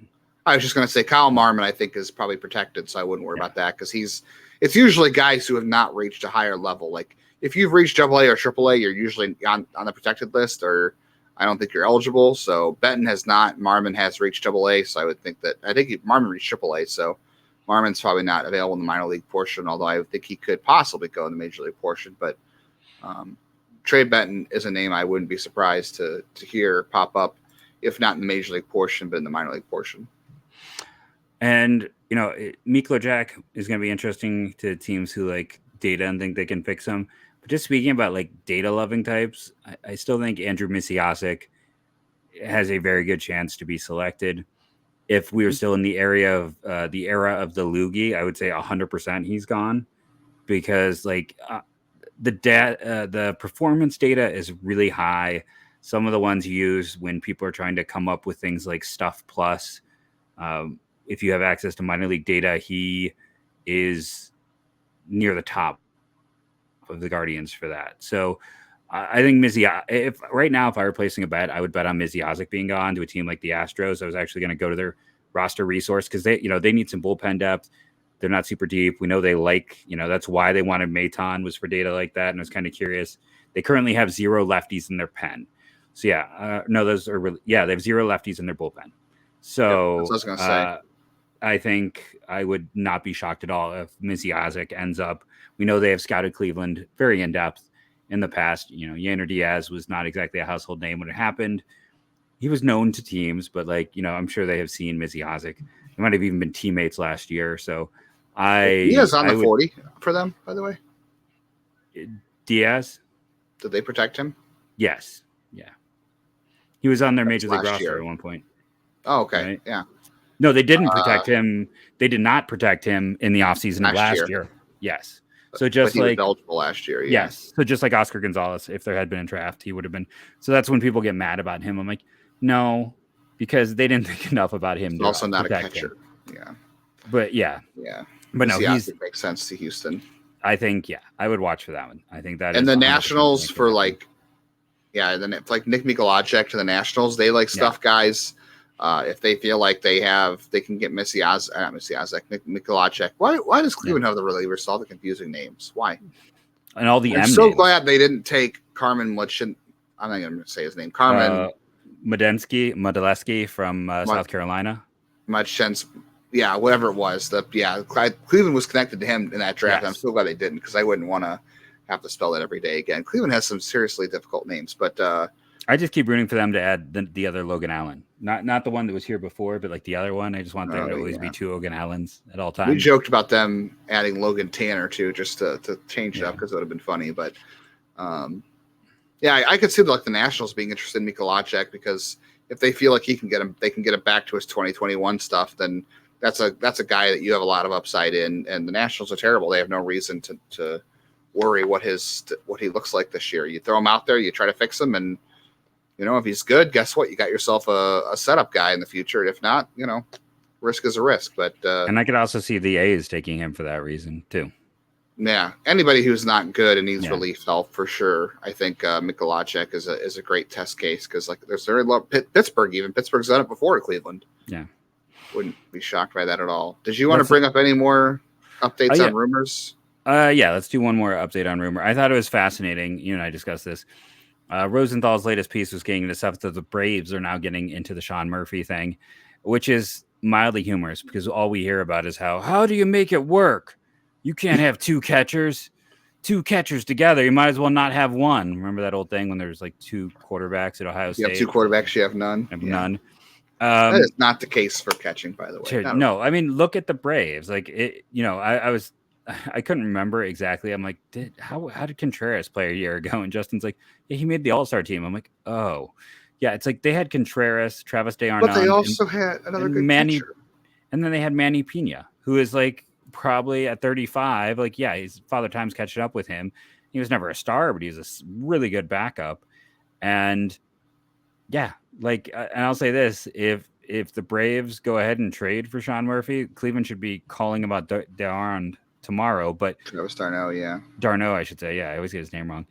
I was just going to say Kyle Marmon, I think, is probably protected, so I wouldn't worry about that because it's usually guys who have not reached a higher level. Like if you've reached AA or AAA, you're usually on the protected list, or I don't think you're eligible. So Benton has not. Marmon has reached AA, so I think Marmon reached AAA, so Marmon's probably not available in the minor league portion, although I think he could possibly go in the major league portion. But Trey Benton is a name I wouldn't be surprised to hear pop up, if not in the major league portion, but in the minor league portion. And, Mikolajchak is going to be interesting to teams who like data and think they can fix him. But just speaking about like data loving types, I still think Andrew Misiaszek has a very good chance to be selected. If we were still in the era of the loogie, I would say 100% he's gone because like the performance data is really high. Some of the ones used when people are trying to come up with things like Stuff Plus. If you have access to minor league data, he is near the top of the Guardians for that. So I think if I were placing a bet, I would bet on Misiaszek being gone to a team like the Astros. I was actually going to go to their roster resource because they need some bullpen depth. They're not super deep. We know they that's why they wanted Maton was for data like that. And I was kind of curious. They currently have 0 lefties in their pen. So they have 0 lefties in their bullpen. So that's what I was going to say. I think I would not be shocked at all if Misiaszek ends up. We know they have scouted Cleveland very in depth in the past. Yainer Diaz was not exactly a household name when it happened. He was known to teams, but I'm sure they have seen Misiaszek. They might have even been teammates last year. So he is on the 40 for them, by the way. Diaz? Did they protect him? Yes. Yeah. He was on their major league roster at one point. Oh, okay. Right? Yeah. No, they didn't protect him. They did not protect him in the offseason of last year. Yes. So just he was eligible last year. Yeah. Yes. So just like Oscar Gonzalez, if there had been a draft, he would have been. So that's when people get mad about him. I'm like, no, because they didn't think enough about him. He's also not a catcher. Him. Yeah. But yeah. Yeah. But no, he makes sense to Houston. I think, I would watch for that one. I think that and the Nationals for then it's like Nick Mikolajchak to the Nationals. They like stuff guys. If they feel like they can get Misiaszek, Mikolajchak. Why does Cleveland have the relievers? All the confusing names. Why? And all the I'm so glad they didn't take Carmen. I'm not going to say his name. Carmen Modeleski from South Carolina. Yeah, whatever it was. Cleveland was connected to him in that draft. Yes. I'm so glad they didn't because I wouldn't want to have to spell that every day again. Cleveland has some seriously difficult names, but I just keep rooting for them to add the other Logan Allen, not the one that was here before, but like the other one. I just want there to always be 2 Logan Allens at all times. We joked about them adding Logan Tanner too, just to change it up because it would have been funny. But I could see the Nationals being interested in Mikolajchak because if they feel like they can get him back to his 2021 stuff, then that's a guy that you have a lot of upside in. And the Nationals are terrible; they have no reason to worry what he looks like this year. You throw him out there, you try to fix him, and if he's good, guess what? You got yourself a setup guy in the future. If not, risk is a risk. But and I could also see the A's taking him for that reason too. Yeah, anybody who's not good and needs relief help for sure. I think Mikolajchak is a great test case because like there's very low Pittsburgh. Even Pittsburgh's done it before to Cleveland. Yeah, wouldn't be shocked by that at all. Did you want to bring up any more updates on rumors? Yeah, let's do one more update on rumor. I thought it was fascinating. You and I discussed this. Rosenthal's latest piece was getting into stuff that the Braves are now getting into the Sean Murphy thing, which is mildly humorous because all we hear about is how do you make it work? You can't have two catchers together. You might as well not have one. Remember that old thing when there's like two quarterbacks at Ohio State? You have two quarterbacks, you have none. None. That is not the case for catching, by the way. No, I mean, look at the Braves. Like it, I couldn't remember exactly. I'm like, how did Contreras play a year ago? And Justin's like, yeah, he made the All-Star team. I'm like, oh, yeah. It's like they had Contreras, Travis d'Arnaud, but they also had another good catcher. And then they had Manny Pena, who is like probably at 35. Like, yeah, his Father Time's catching up with him. He was never a star, but he was a really good backup. And yeah, like, and I'll say this: if the Braves go ahead and trade for Sean Murphy, Cleveland should be calling about d'Arnaud tomorrow. But Travis d'Arnaud, d'Arnaud, I should say. Yeah, I always get his name wrong.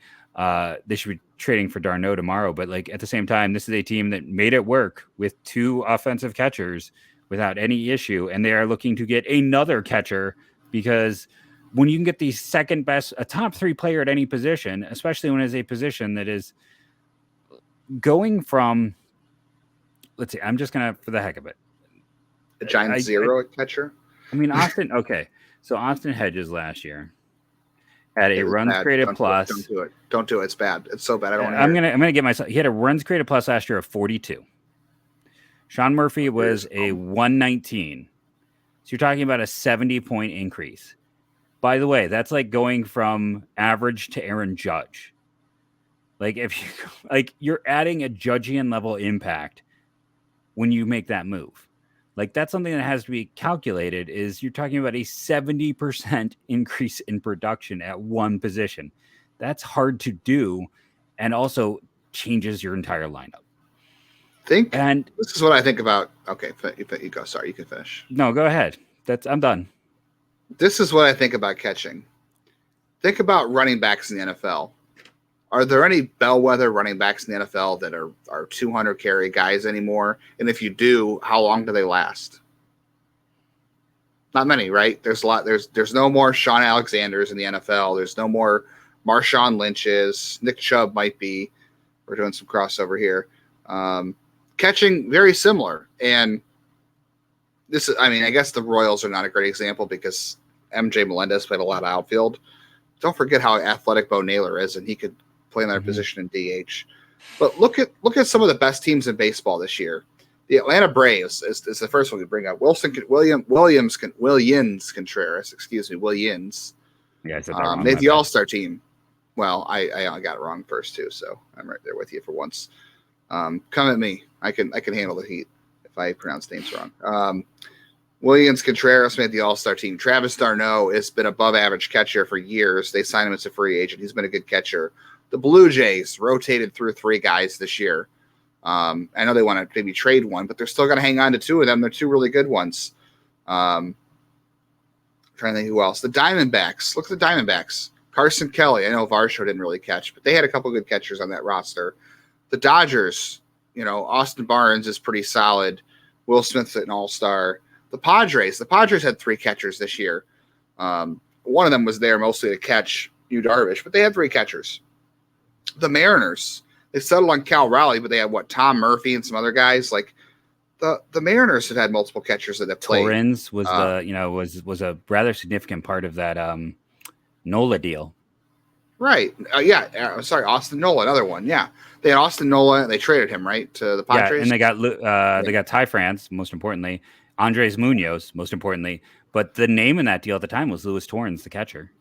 They should be trading for d'Arnaud tomorrow. But like at the same time, this is a team that made it work with two offensive catchers without any issue, and they are looking to get another catcher because when you can get the second best, a top three player at any position, especially when it's a position that is going from, let's see, I'm just gonna for the heck of it, a giant zero catcher. I mean, Austin. Okay, so Austin Hedges last year had a runs created plus. Don't do it. It's bad. It's so bad. I don't want to. I'm gonna get myself. He had a runs created plus last year of 42. Sean Murphy was a 119. So you're talking about a 70-point increase. By the way, that's like going from average to Aaron Judge. Like if you you're adding a Judgian level impact when you make that move. Like that's something that has to be calculated is you're talking about a 70% increase in production at one position. That's hard to do and also changes your entire lineup. And this is what I think about. Okay, you go. Sorry, you can finish. No, go ahead. I'm done. This is what I think about catching. Think about running backs in the NFL. Are there any bellwether running backs in the NFL that are 200 carry guys anymore? And if you do, how long do they last? Not many, right? There's a lot. There's no more Sean Alexanders in the NFL. There's no more Marshawn Lynch's. Nick Chubb might be. We're doing some crossover here. Catching very similar. And this is, I mean, I guess the Royals are not a great example because MJ Melendez played a lot of outfield. Don't forget how athletic Bo Naylor is, and he could play in their position in DH. But look at some of the best teams in baseball this year. The Atlanta Braves is the first one we bring up. Williams Contreras, Williams. Yeah, I said that wrong. Made the All-Star team. Well, I got it wrong first too, so I'm right there with you for once. Come at me. I can handle the heat if I pronounce names wrong. Willson Contreras made the All-Star team. Travis d'Arnaud has been above average catcher for years. They signed him as a free agent. He's been a good catcher. The Blue Jays rotated through three guys this year. I know they want to maybe trade one, but they're still going to hang on to two of them. They're two really good ones. Trying to think who else. The Diamondbacks. Look at the Diamondbacks. Carson Kelly. I know Varsho didn't really catch, but they had a couple good catchers on that roster. The Dodgers, Austin Barnes is pretty solid. Will Smith's an all-star. The Padres had three catchers this year. One of them was there mostly to catch Yu Darvish, but they had three catchers. The Mariners, they settled on Cal Raleigh, but they had Tom Murphy and some other guys. Like the Mariners have had multiple catchers that have played. Torrens was was a rather significant part of that Nola deal. Right. Austin Nola, another one. Yeah. They had Austin Nola and they traded him, right, to the Padres. Yeah, and they got Ty France, most importantly, Andres Munoz, most importantly. But the name in that deal at the time was Luis Torrens, the catcher.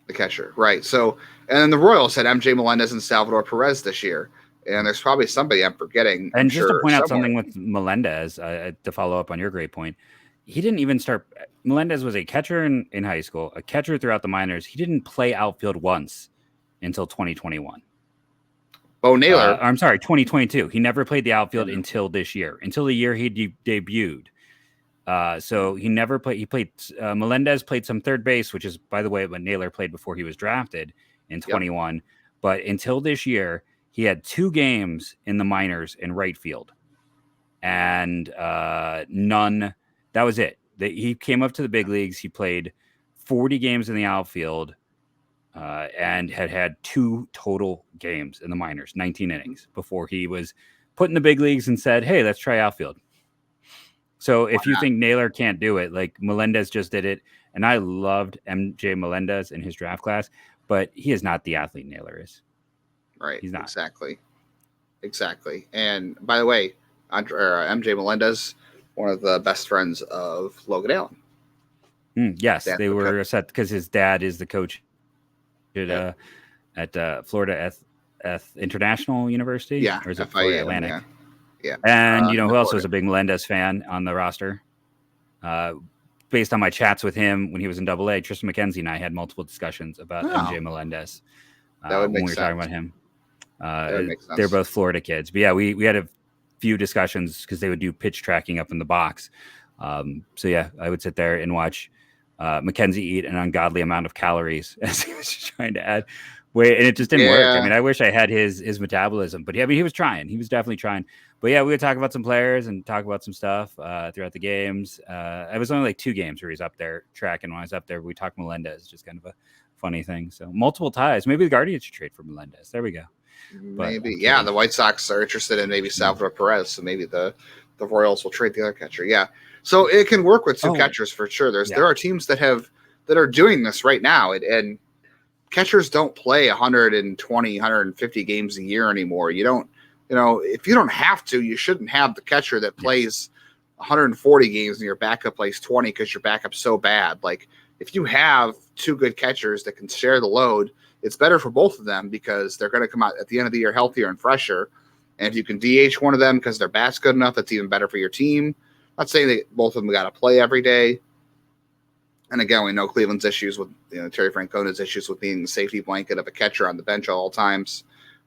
The catcher, right. So, and then the Royals had MJ Melendez and Salvador Perez this year. And there's probably somebody I'm forgetting. And just to point out something with Melendez, to follow up on your great point, he didn't even start. Melendez was a catcher in high school, a catcher throughout the minors. He didn't play outfield once until 2021. Bo Naylor. 2022. He never played the outfield until this year, until the year he debuted. So he never played. He played. Melendez played some third base, which is, by the way, what Naylor played before he was drafted in 21. Yep. But until this year, he had 2 games in the minors in right field, and none. That was it. He came up to the big leagues. He played 40 games in the outfield, and had 2 total games in the minors, 19 innings, before he was put in the big leagues and said, "Hey, let's try outfield." So if you think Naylor can't do it, like Melendez just did it, and I loved MJ Melendez in his draft class, but he is not the athlete Naylor is. Right. He's not. Exactly. And by the way, MJ Melendez, one of the best friends of Logan Allen. Yes, they were set because his dad is the coach at Florida International University. Yeah. Or is it Florida Atlantic? Yeah. Yeah. And who else was a big Melendez fan on the roster? Based on my chats with him when he was in AA, Tristan McKenzie and I had multiple discussions about MJ Melendez when we were talking about him. They're both Florida kids. But yeah, we had a few discussions because they would do pitch tracking up in the box. So yeah, I would sit there and watch McKenzie eat an ungodly amount of calories as he was trying to add weight, and it just didn't work. I mean, I wish I had his metabolism, but yeah, I mean, he was trying. He was definitely trying. But yeah, we would talk about some players and talk about some stuff throughout the games. It was only like 2 games where he's up there tracking. When I was up there, we talked Melendez, just kind of a funny thing. So multiple ties. Maybe the Guardians should trade for Melendez. There we go. Maybe, yeah. The White Sox are interested in maybe Salvador Perez, so maybe the Royals will trade the other catcher. Yeah, so it can work with 2 catchers for sure. There are teams that are doing this right now, and catchers don't play 120, 150 games a year anymore. You don't. If you don't have to, you shouldn't have the catcher that plays 140 games and your backup plays 20 because your backup's so bad. Like, if you have 2 good catchers that can share the load, it's better for both of them because they're going to come out at the end of the year healthier and fresher. And if you can DH one of them because their bat's good enough, that's even better for your team. I'm not saying that both of them got to play every day. And again, we know Cleveland's issues with Terry Francona's issues with being the safety blanket of a catcher on the bench at all times.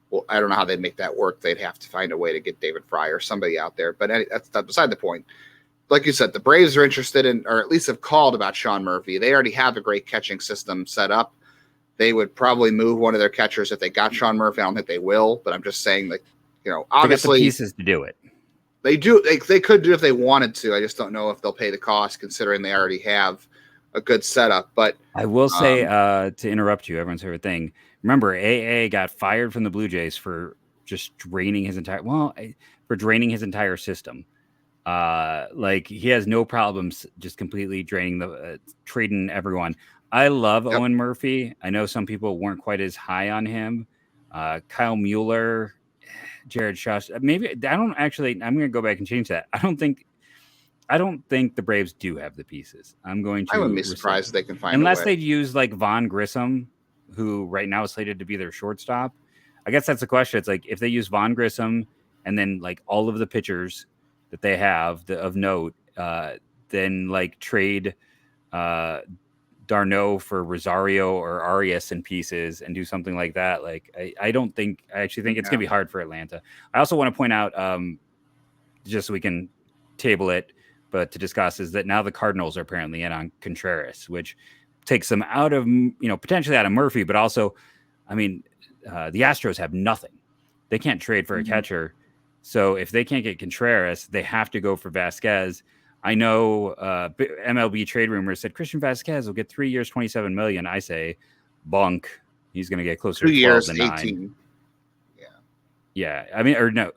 Well, I don't know how they'd make that work. They'd have to find a way to get David Fry or somebody out there. But that's beside the point. Like you said, the Braves are interested in, or at least have called about Sean Murphy. They already have a great catching system set up. They would probably move one of their catchers if they got Sean Murphy. I don't think they will, but I'm just saying, like, obviously they got the pieces to do it. They do. They could do it if they wanted to. I just don't know if they'll pay the cost, considering they already have a good setup. But I will say, to interrupt you, everyone's favorite thing. Remember, AA got fired from the Blue Jays for just draining his entire system. Like, he has no problems just completely draining trading everyone. I love Owen Murphy. I know some people weren't quite as high on him. Kyle Mueller, Jared Shush. Maybe I'm going to go back and change that. I don't think the Braves do have the pieces. I wouldn't be surprised if they can find unless they'd use like Vaughn Grissom, who right now is slated to be their shortstop. I guess that's the question. It's like if they use Vaughn Grissom and then like all of the pitchers that they have of note, then like trade Darno for Rosario or Arias in pieces and do something like that. Like, I actually think it's going to be hard for Atlanta. I also want to point out, just so we can table it, but to discuss, is that now the Cardinals are apparently in on Contreras, which takes them out of, potentially out of Murphy, but also, I mean, the Astros have nothing. They can't trade for a catcher. So if they can't get Contreras, they have to go for Vasquez. I know MLB trade rumors said Christian Vasquez will get 3 years, $27 million. I say bunk. He's going to get closer 2 to 12 years, than 18. 9. Yeah. I mean, or no,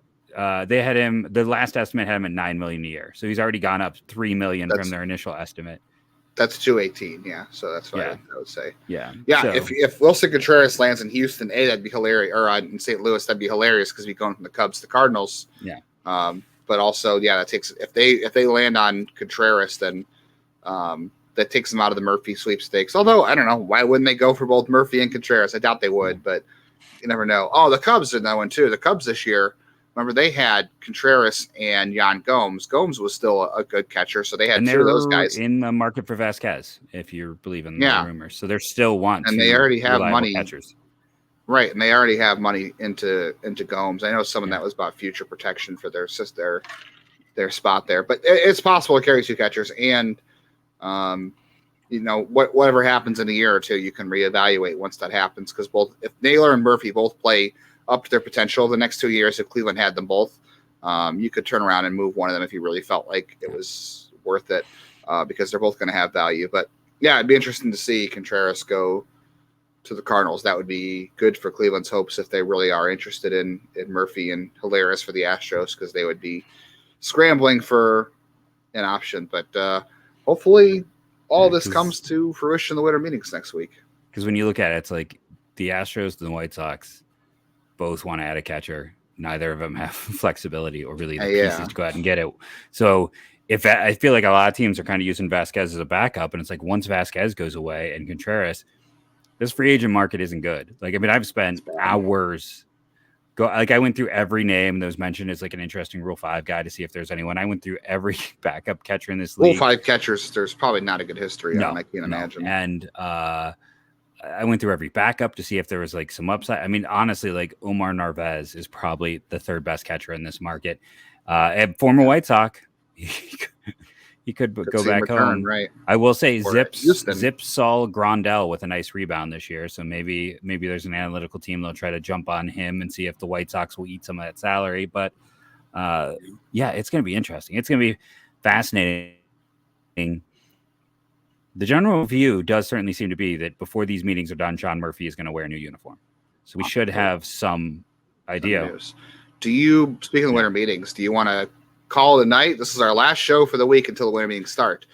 they had him. The last estimate had him at $9 million a year. So he's already gone up $3 million from their initial estimate. That's 218. Yeah. So that's what I would say. Yeah. Yeah. So, if Willson Contreras lands in Houston, that'd be hilarious. Or in St. Louis, that'd be hilarious because he's going from the Cubs to the Cardinals. Yeah. But also, that takes if they land on Contreras, then that takes them out of the Murphy sweepstakes. Although I don't know, why wouldn't they go for both Murphy and Contreras? I doubt they would, but you never know. Oh, the Cubs did that one too. The Cubs this year, remember they had Contreras and Yan Gomes. Gomes was still a good catcher, so they had two of those guys in the market for Vasquez, if you're believing the rumors. So they're still and they already have money. Catchers. Right, and they already have money into Gomes. I know some of that was about future protection for their their spot there. But it's possible to carry 2 catchers, and whatever happens in a year or two, you can reevaluate once that happens, because if Naylor and Murphy both play up to their potential the next 2 years, if Cleveland had them both, you could turn around and move one of them if you really felt like it was worth it, because they're both going to have value. But yeah, it'd be interesting to see Contreras go to the Cardinals. That would be good for Cleveland's hopes if they really are interested in Murphy, and hilarious for the Astros because they would be scrambling for an option. But hopefully all this comes to fruition in the winter meetings next week. Because when you look at it, it's like the Astros and the White Sox both want to add a catcher. Neither of them have flexibility or really the pieces to go out and get it. So I feel like a lot of teams are kind of using Vasquez as a backup, and it's like once Vasquez goes away and Contreras, this free agent market isn't good. Like, I mean, I've spent hours I went through every name that was mentioned as like an interesting Rule 5 guy to see if there's anyone. I went through every backup catcher in this league. Rule 5 catchers, there's probably not a good history on, I can't imagine. And I went through every backup to see if there was like some upside. I mean, honestly, like Omar Narvaez is probably the 3rd best catcher in this market. And former White Sox, he could go back home. Right. I will say Zips saw Grandel with a nice rebound this year. So maybe there's an analytical team that'll try to jump on him and see if the White Sox will eat some of that salary. But yeah, it's going to be interesting. It's going to be fascinating. The general view does certainly seem to be that before these meetings are done, Sean Murphy is going to wear a new uniform. So we should have some idea. Speaking of the winter meetings, do you want to call it a night? This is our last show for the week until the winter meetings start.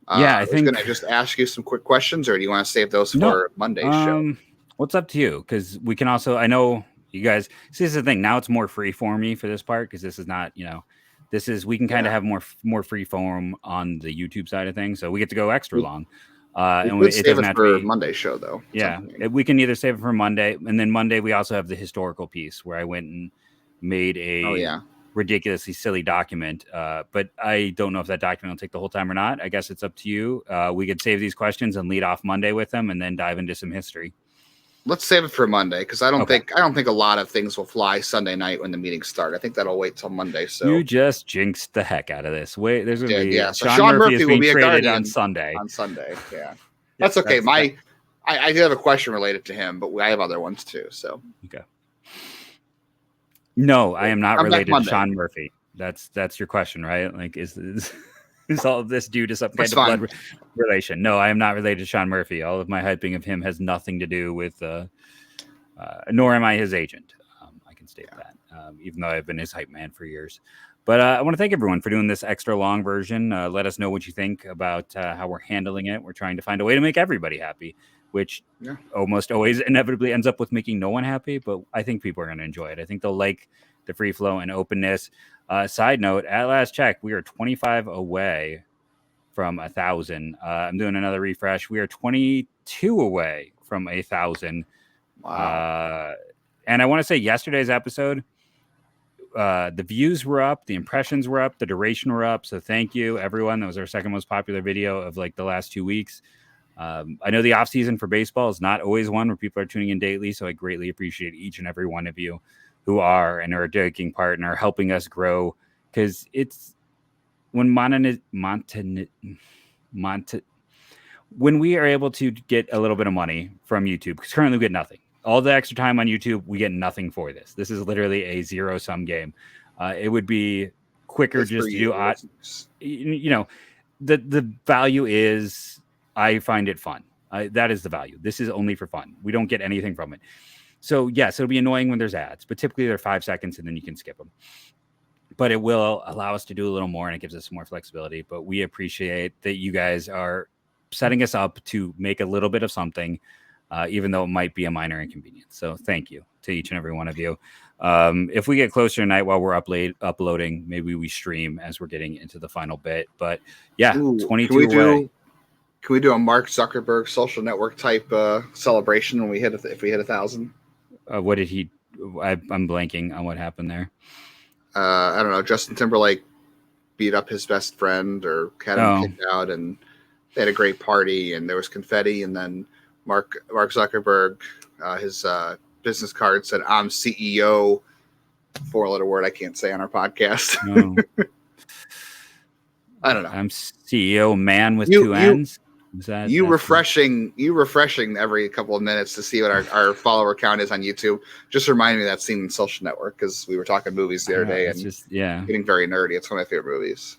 I think going to just ask you some quick questions, or do you want to save those for Monday's show? What's up to you? Because we can also, I know you guys, see, this is the thing. Now it's more free for me for this part, because this is not, we can kind of have more free form on the YouTube side of things. So we get to go extra long. And it doesn't have to be Monday's show, though. Yeah, we can either save it for Monday, and then Monday we also have the historical piece where I went and made a ridiculously silly document. But I don't know if that document will take the whole time or not. I guess it's up to you. We could save these questions and lead off Monday with them, and then dive into some history. Let's save it for Monday, because I don't think a lot of things will fly Sunday night when the meetings start. I think that'll wait till Monday. So you just jinxed the heck out of this. Wait, there's going to be So Sean Murphy will be a guardian on Sunday. Yeah, that's okay. I do have a question related to him, but I have other ones too. So okay. No, I am not related to Sean Murphy. That's your question, right? Like, is all of this due to some kind of blood relation? No, I am not related to Sean Murphy. All of my hyping of him has nothing to do with, nor am I his agent. I can state that, even though I've been his hype man for years. But I want to thank everyone for doing this extra long version. Let us know what you think about how we're handling it. We're trying to find a way to make everybody happy, which almost always inevitably ends up with making no one happy. But I think people are going to enjoy it. I think they'll like the free flow and openness. Side note, at last check, we are 25 away from 1,000. I'm doing another refresh. We are 22 away from 1,000. Wow. And I want to say yesterday's episode, the views were up, the impressions were up, the duration were up. So thank you, everyone. That was our second most popular video of like the last 2 weeks. I know the off season for baseball is not always one where people are tuning in daily. So I greatly appreciate each and every one of you who are and are taking part and are helping us grow. Because it's when when we are able to get a little bit of money from YouTube, because currently we get nothing. All the extra time on YouTube, we get nothing for this. This is literally a zero-sum game. It would be quicker just to do, the value is, I find it fun. That is the value. This is only for fun. We don't get anything from it. So yes, it'll be annoying when there's ads, but typically they're 5 seconds and then you can skip them. But it will allow us to do a little more, and it gives us more flexibility. But we appreciate that you guys are setting us up to make a little bit of something, even though it might be a minor inconvenience. So thank you to each and every one of you. If we get closer tonight while we're uploading, maybe we stream as we're getting into the final bit. But yeah, 22 away. Can we do a Mark Zuckerberg social network type celebration when we hit if we hit 1,000? What did he? I'm blanking on what happened there. I don't know. Justin Timberlake beat up his best friend or had him kicked out, and they had a great party, and there was confetti, and then Mark Zuckerberg, his business card said, "I'm CEO," 4-letter word I can't say on our podcast. I don't know. I'm CEO man with two N's. Refreshing every couple of minutes to see what our follower count is on YouTube. Just remind me of that scene in Social Network, because we were talking movies the other day and getting very nerdy. It's one of my favorite movies.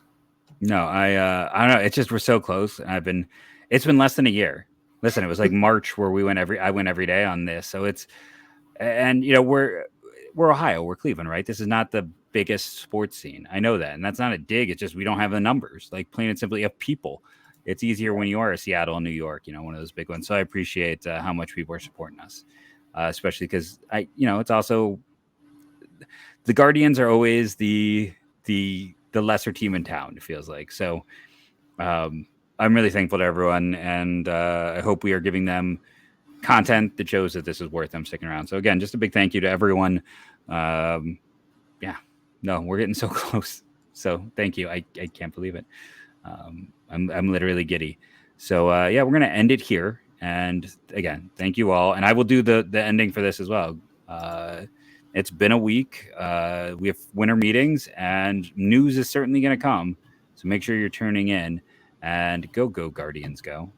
No, I don't know. It's just we're so close. It's been less than a year. Listen, it was like March where I went every day on this. So we're Ohio, we're Cleveland, right? This is not the biggest sports scene. I know that, and that's not a dig. It's just we don't have the numbers, like plain and simply, of people. It's easier when you are a Seattle, New York, one of those big ones. So I appreciate how much people are supporting us, especially because it's also the Guardians are always the lesser team in town. It feels like so. I'm really thankful to everyone, and I hope we are giving them content that shows that this is worth them sticking around. So again, just a big thank you to everyone. We're getting so close. So thank you. I can't believe it. I'm literally giddy. So we're going to end it here. And again, thank you all. And I will do the ending for this as well. It's been a week. We have winter meetings and news is certainly going to come. So make sure you're tuning in, and go Guardians, go.